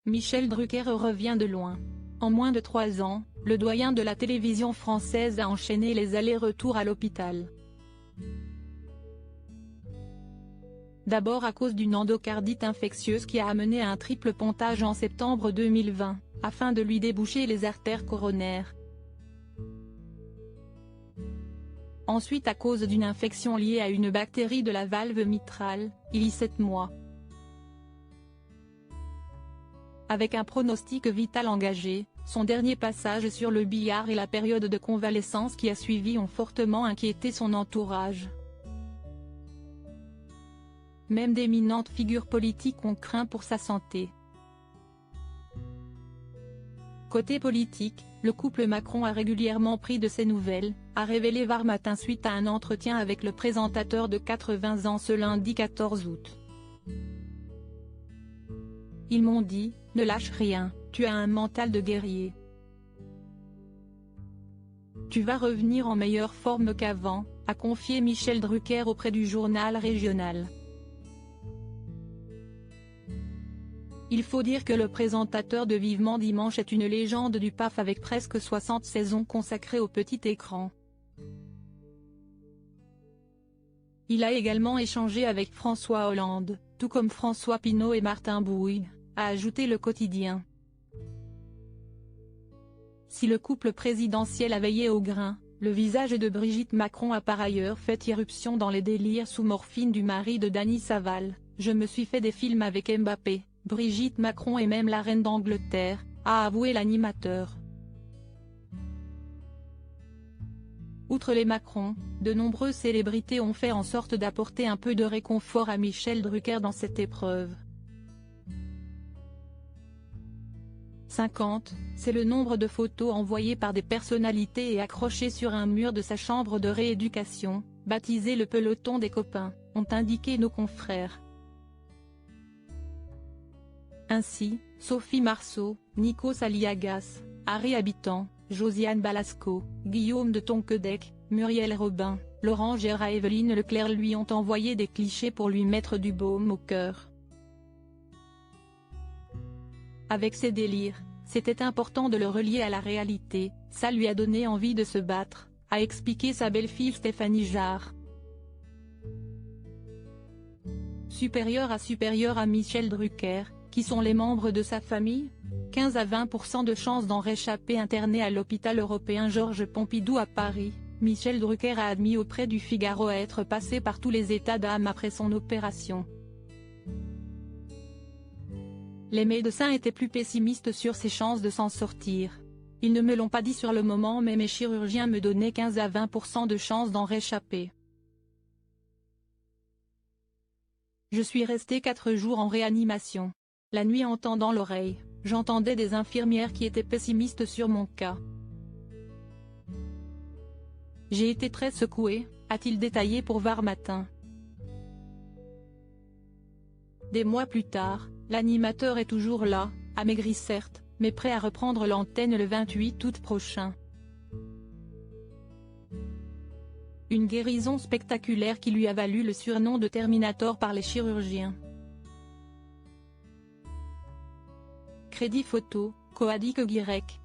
Michel Drucker revient de loin. En moins de 3 ans, le doyen de la télévision française a enchaîné les allers-retours à l'hôpital. D'abord à cause d'une endocardite infectieuse qui a amené à un triple pontage en septembre 2020, afin de lui déboucher les artères coronaires. Ensuite à cause d'une infection liée à une bactérie de la valve mitrale, il y a 7 mois. Avec un pronostic vital engagé, son dernier passage sur le billard et la période de convalescence qui a suivi ont fortement inquiété son entourage. Même d'éminentes figures politiques ont craint pour sa santé. Côté politique, le couple Macron a régulièrement pris de ses nouvelles, a révélé Var-Matin suite à un entretien avec le présentateur de 80 ans ce lundi 14 août. Ils m'ont dit, ne lâche rien, tu as un mental de guerrier. Tu vas revenir en meilleure forme qu'avant, a confié Michel Drucker auprès du journal régional. Il faut dire que le présentateur de Vivement Dimanche est une légende du PAF avec presque 60 saisons consacrées au petit écran. Il a également échangé avec François Hollande, tout comme François Pinault et Martin Bouygues, a ajouté Le Quotidien. Si le couple présidentiel a veillé au grain, le visage de Brigitte Macron a par ailleurs fait irruption dans les délires sous morphine du mari de Dany Saval. Je me suis fait des films avec Mbappé, Brigitte Macron et même la reine d'Angleterre, a avoué l'animateur. Outre les Macron, de nombreuses célébrités ont fait en sorte d'apporter un peu de réconfort à Michel Drucker dans cette épreuve. 50, c'est le nombre de photos envoyées par des personnalités et accrochées sur un mur de sa chambre de rééducation, baptisé le peloton des copains, ont indiqué nos confrères. Ainsi, Sophie Marceau, Nikos Aliagas, Harry Habitant, Josiane Balasco, Guillaume de Tonquédec, Muriel Robin, Laurent Gérard et Evelyne Leclerc lui ont envoyé des clichés pour lui mettre du baume au cœur. Avec ses délires, c'était important de le relier à la réalité, ça lui a donné envie de se battre, a expliqué sa belle-fille Stéphanie Jarre. Supérieur à Michel Drucker, qui sont les membres de sa famille ? 15 à 20% de chances d'en réchapper. Interné à l'hôpital européen Georges Pompidou à Paris, Michel Drucker a admis auprès du Figaro être passé par tous les états d'âme après son opération. Les médecins étaient plus pessimistes sur ses chances de s'en sortir. Ils ne me l'ont pas dit sur le moment mais mes chirurgiens me donnaient 15 à 20% de chances d'en réchapper. Je suis resté 4 jours en réanimation. La nuit en tendant l'oreille, j'entendais des infirmières qui étaient pessimistes sur mon cas. J'ai été très secoué, a-t-il détaillé pour Var-Matin. Des mois plus tard, l'animateur est toujours là, amaigri certes, mais prêt à reprendre l'antenne le 28 août prochain. Une guérison spectaculaire qui lui a valu le surnom de Terminator par les chirurgiens. Crédit photo, Coadic Guirec.